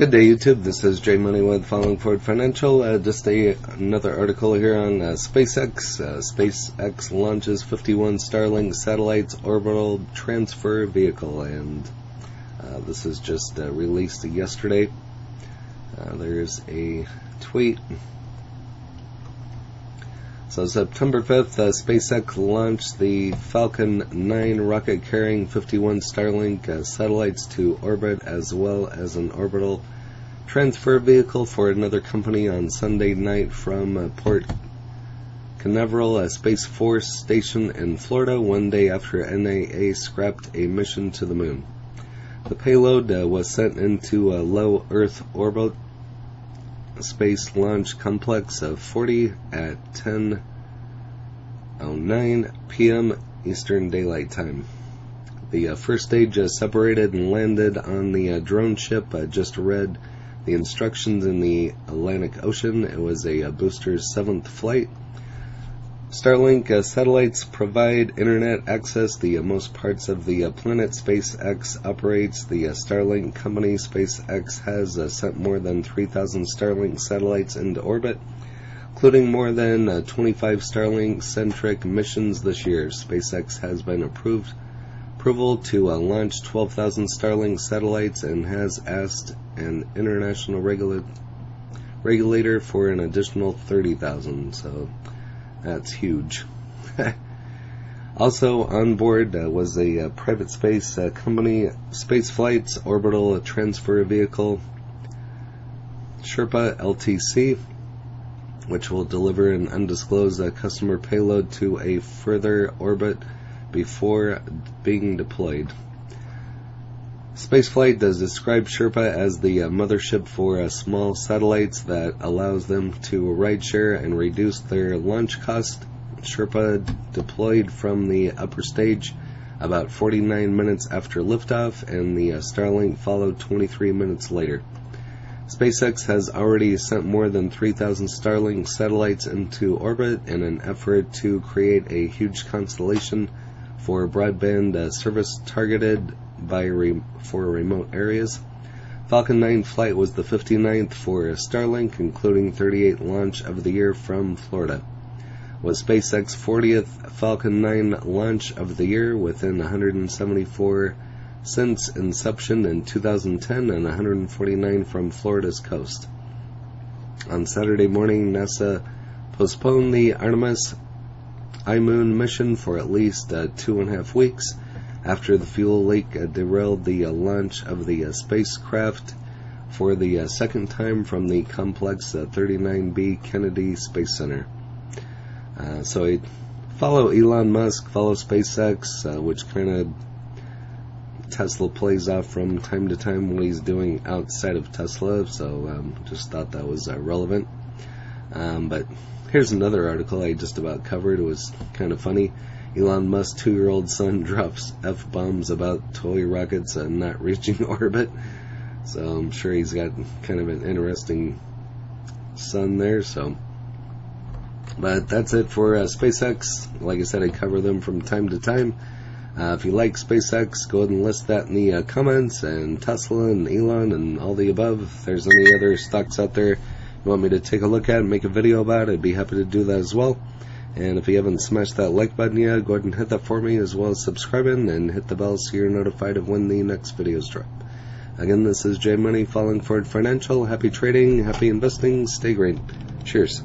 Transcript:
Good day, YouTube. This is Jay Money with Falling Forward Financial. Just another article here on SpaceX. SpaceX launches 51 Starlink satellites orbital transfer vehicle, and this is just released yesterday. There's a tweet. So September 5th, SpaceX launched the Falcon 9 rocket carrying 51 Starlink satellites to orbit, as well as an orbital transfer vehicle for another company on Sunday night from Port Canaveral Space Force Station in Florida, one day after NAA scrapped a mission to the moon. The payload was sent into a low Earth orbit Space Launch Complex of 40 at 10:09 p.m. Eastern Daylight Time. The first stage separated and landed on the drone ship. Just read the instructions in the Atlantic Ocean. It was a booster's 7th flight. Starlink satellites provide internet access to most parts of the planet. SpaceX operates the Starlink company. SpaceX has sent more than 3,000 Starlink satellites into orbit, including more than 25 Starlink-centric missions this year. SpaceX has been approval to launch 12,000 Starlink satellites and has asked an international regulator for an additional 30,000. So that's huge. Also on board was a private space company, Spaceflight's orbital transfer vehicle, Sherpa LTC, which will deliver an undisclosed customer payload to a further orbit before being deployed. Spaceflight does describe Sherpa as the mothership for small satellites that allows them to rideshare and reduce their launch cost. Sherpa deployed from the upper stage about 49 minutes after liftoff, and the Starlink followed 23 minutes later. SpaceX has already sent more than 3,000 Starlink satellites into orbit in an effort to create a huge constellation for broadband service targeted for remote areas. Falcon 9 flight was the 59th for Starlink, including 38 launch of the year from Florida. Was SpaceX 40th Falcon 9 launch of the year, within 174 since inception in 2010 and 149 from Florida's coast. On Saturday morning, NASA postponed the Artemis iMoon mission for at least 2.5 weeks after the fuel leak derailed the launch of the spacecraft for the second time from the Complex 39B Kennedy Space Center. So I follow Elon Musk, follow SpaceX, which kind of Tesla plays off from time to time what he's doing outside of Tesla, so just thought that was relevant. But here's another article I just about covered. It was kind of funny. Elon Musk's 2-year-old son drops F-bombs about toy rockets not reaching orbit. So I'm sure he's got kind of an interesting son there. But that's it for SpaceX. Like I said, I cover them from time to time. If you like SpaceX, go ahead and list that in the comments, and Tesla and Elon and all the above. If there's any other stocks out there you want me to take a look at and make a video about, I'd be happy to do that as well. And if you haven't smashed that like button yet, go ahead and hit that for me, as well as subscribing and hit the bell so you're notified of when the next videos drop. Again, this is Jay Money, Falling Forward Financial. Happy trading, happy investing, stay green. Cheers.